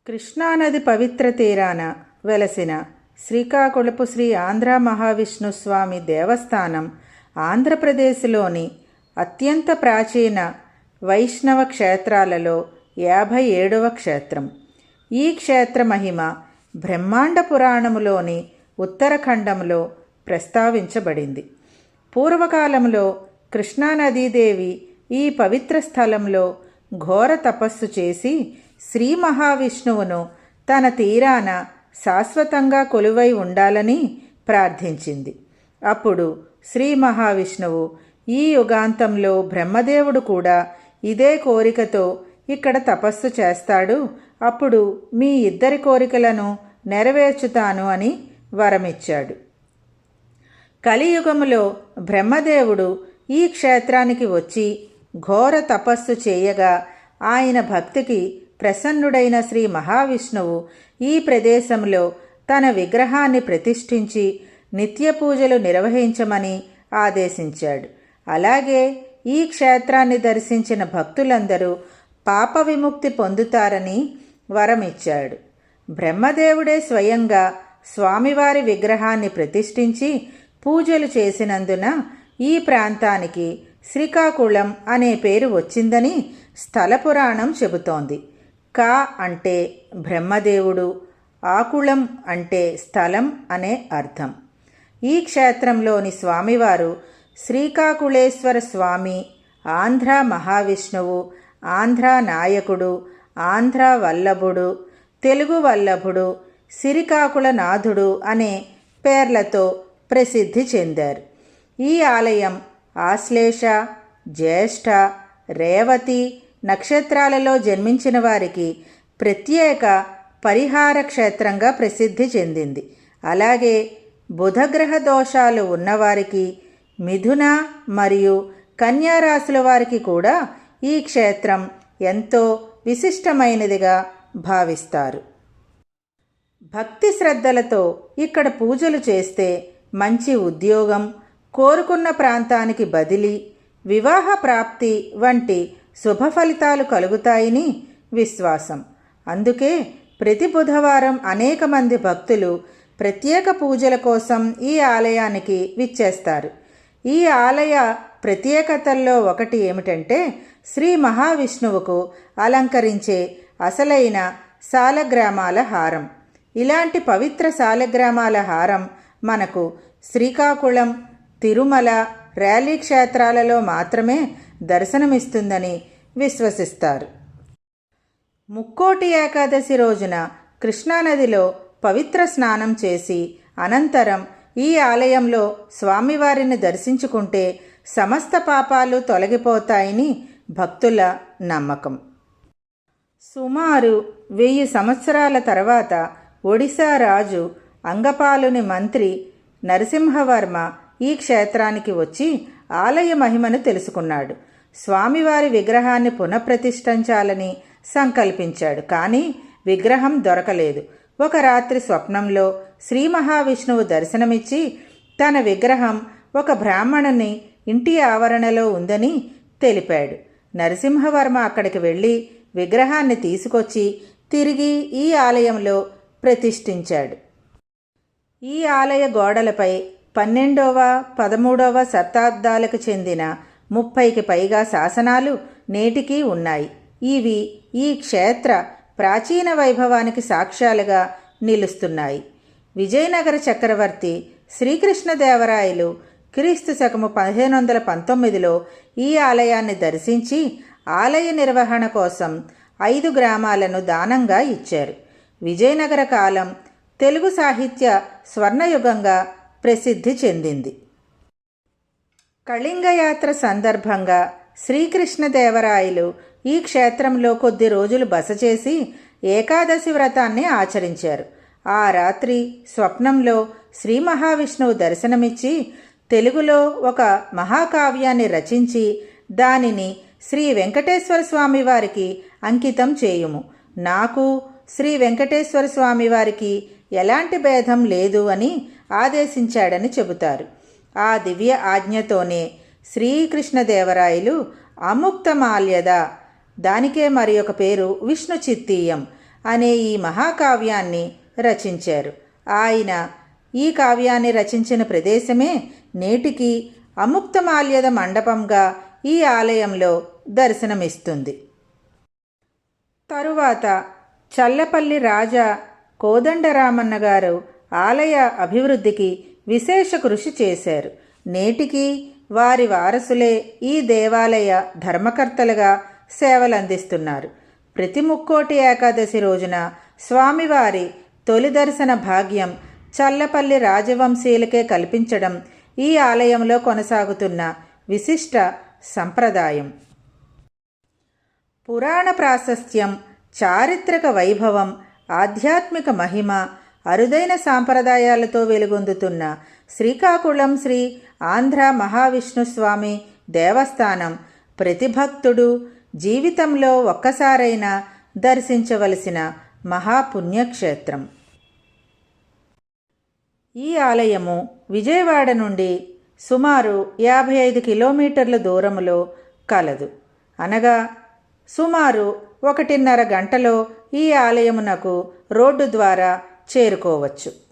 కృష్ణానది పవిత్ర తీరాన వెలసిన శ్రీకాకుళపు శ్రీ ఆంధ్ర మహావిష్ణు స్వామి దేవస్థానం ఆంధ్రప్రదేశ్లోని అత్యంత ప్రాచీన వైష్ణవ క్షేత్రాలలో 57వ క్షేత్రం. ఈ క్షేత్ర మహిమ బ్రహ్మాండ పురాణములోని ఉత్తరఖండంలో ప్రస్తావించబడింది. పూర్వకాలంలో కృష్ణానదీదేవి ఈ పవిత్ర స్థలంలో ఘోర తపస్సు చేసి శ్రీ మహావిష్ణువును తన తీరాన శాశ్వతంగా కొలువై ఉండాలని ప్రార్థించింది. అప్పుడు శ్రీ మహావిష్ణువు ఈ యుగాంతంలో బ్రహ్మదేవుడు కూడా ఇదే కోరికతో ఇక్కడ తపస్సు చేస్తాడు, అప్పుడు మీ ఇద్దరి కోరికలను నెరవేర్చుతాను అని వరమిచ్చాడు. కలియుగములో బ్రహ్మదేవుడు ఈ క్షేత్రానికి వచ్చి ఘోర తపస్సు చేయగా ఆయన భక్తికి ప్రసన్నుడైన శ్రీ మహావిష్ణువు ఈ ప్రదేశంలో తన విగ్రహాన్ని ప్రతిష్ఠించి నిత్య పూజలు నిర్వహించమని ఆదేశించాడు. అలాగే ఈ క్షేత్రాన్ని దర్శించిన భక్తులందరూ పాప విముక్తి పొందుతారని వరమిచ్చాడు. బ్రహ్మదేవుడే స్వయంగా స్వామివారి విగ్రహాన్ని ప్రతిష్ఠించి పూజలు చేసినందున ఈ ప్రాంతానికి శ్రీకాకుళం అనే పేరు వచ్చిందని స్థల పురాణం చెబుతోంది. కా అంటే బ్రహ్మదేవుడు, ఆకుళం అంటే స్థలం అనే అర్థం. ఈ క్షేత్రంలోని స్వామివారు శ్రీకాకుళేశ్వర స్వామి, ఆంధ్ర మహావిష్ణువు, ఆంధ్ర నాయకుడు, ఆంధ్ర వల్లభుడు, తెలుగు వల్లభుడు, సిరికాకుళనాథుడు అనే పేర్లతో ప్రసిద్ధి చెందారు. ఈ ఆలయం ఆశ్లేష, జ్యేష్ఠ, రేవతి నక్షత్రాలలో జన్మించిన వారికి ప్రత్యేక పరిహార క్షేత్రంగా ప్రసిద్ధి చెందింది. అలాగే బుధగ్రహ దోషాలు ఉన్నవారికి, మిథున మరియు కన్యారాశుల వారికి కూడా ఈ క్షేత్రం ఎంతో విశిష్టమైనదిగా భావిస్తారు. భక్తి శ్రద్ధలతో ఇక్కడ పూజలు చేస్తే మంచి ఉద్యోగం, కోరుకున్న ప్రాంతానికి బదిలీ, వివాహ ప్రాప్తి వంటి శుభ ఫలితాలు కలుగుతాయని విశ్వాసం. అందుకే ప్రతి బుధవారం అనేక మంది భక్తులు ప్రత్యేక పూజల కోసం ఈ ఆలయానికి విచ్చేస్తారు. ఈ ఆలయ ప్రత్యేకతల్లో ఒకటి ఏమిటంటే శ్రీ మహావిష్ణువుకు అలంకరించే అసలైన సాలగ్రామాల హారం. ఇలాంటి పవిత్ర సాలగ్రామాల హారం మనకు శ్రీకాకుళం, తిరుమల, ర్యాలీ క్షేత్రాలలో మాత్రమే దర్శనమిస్తుందని విశ్వసిస్తారు. ముక్కోటి ఏకాదశి రోజున కృష్ణానదిలో పవిత్ర స్నానం చేసి అనంతరం ఈ ఆలయంలో స్వామివారిని దర్శించుకుంటే సమస్త పాపాలు తొలగిపోతాయని భక్తుల నమ్మకం. సుమారు 1000 సంవత్సరాల తర్వాత ఒడిశా రాజు అంగపాలుని మంత్రి నరసింహవర్మ ఈ క్షేత్రానికి వచ్చి ఆలయ మహిమను తెలుసుకున్నాడు. స్వామివారి విగ్రహాన్ని పునఃప్రతిష్ఠించాలని సంకల్పించాడు. కానీ విగ్రహం దొరకలేదు. ఒక రాత్రి స్వప్నంలో శ్రీ మహావిష్ణువు దర్శనమిచ్చి తన విగ్రహం ఒక బ్రాహ్మణుని ఇంటి ఆవరణలో ఉందని తెలిపాడు. నరసింహవర్మ అక్కడికి వెళ్ళి విగ్రహాన్ని తీసుకొచ్చి తిరిగి ఈ ఆలయంలో ప్రతిష్ఠించాడు. ఈ ఆలయ గోడలపై 12వ, 13వ శతాబ్దాలకు చెందిన 30కి పైగా శాసనాలు నేటికీ ఉన్నాయి. ఇవి ఈ క్షేత్ర ప్రాచీన వైభవానికి సాక్ష్యాలుగా నిలుస్తున్నాయి. విజయనగర చక్రవర్తి శ్రీకృష్ణదేవరాయలు క్రీస్తు శకము 1519లో ఈ ఆలయాన్ని దర్శించి ఆలయ నిర్వహణ కోసం 5 గ్రామాలను దానంగా ఇచ్చారు. విజయనగర కాలం తెలుగు సాహిత్య స్వర్ణయుగంగా ప్రసిద్ధి చెందింది. కళింగయాత్ర సందర్భంగా శ్రీకృష్ణదేవరాయలు ఈ క్షేత్రంలో కొద్ది రోజులు బస చేసి ఏకాదశి వ్రతాన్ని ఆచరించారు. ఆ రాత్రి స్వప్నంలో శ్రీ మహావిష్ణువు దర్శనమిచ్చి తెలుగులో ఒక మహాకావ్యాన్ని రచించి దానిని శ్రీ వెంకటేశ్వర స్వామి వారికి అంకితం చేయుము. నాకు శ్రీ వెంకటేశ్వర స్వామి వారికి ఎలాంటి భేదం లేదు అని ఆదేశించాడని చెబుతారు. ఆ దివ్య ఆజ్ఞతోనే శ్రీకృష్ణదేవరాయలు అముక్తమాల్యద, దానికే మరి ఒక పేరు విష్ణు చిత్తీయం అనే ఈ మహాకావ్యాన్ని రచించారు. ఆయన ఈ కావ్యాన్ని రచించిన ప్రదేశమే నేటికి అముక్తమాల్యద మండపంగా ఈ ఆలయంలో దర్శనమిస్తుంది. తరువాత చల్లపల్లి రాజా కోదండరామన్న గారు ఆలయ అభివృద్ధికి విశేష కృషి చేశారు. నేటికి వారి వారసులే ఈ దేవాలయ ధర్మకర్తలుగా సేవలందిస్తున్నారు. ప్రతి ముక్కోటి ఏకాదశి రోజున స్వామివారి తొలి దర్శన భాగ్యం చల్లపల్లి రాజవంశీయులకే కల్పించడం ఈ ఆలయంలో కొనసాగుతున్న విశిష్ట సంప్రదాయం. పురాణ ప్రాశస్త్యం, చారిత్రక వైభవం, ఆధ్యాత్మిక మహిమ, అరుదైన సాంప్రదాయాలతో వెలుగొందుతున్న శ్రీకాకుళం శ్రీ ఆంధ్ర మహావిష్ణుస్వామి దేవస్థానం ప్రతి భక్తుడు జీవితంలో ఒక్కసారైనా దర్శించవలసిన మహాపుణ్యక్షేత్రం. ఈ ఆలయము విజయవాడ నుండి సుమారు 55 కిలోమీటర్ల దూరములో కలదు. అనగా సుమారు 1.5 గంటలో ఈ ఆలయమునకు రోడ్డు ద్వారా చేరుకోవచ్చు.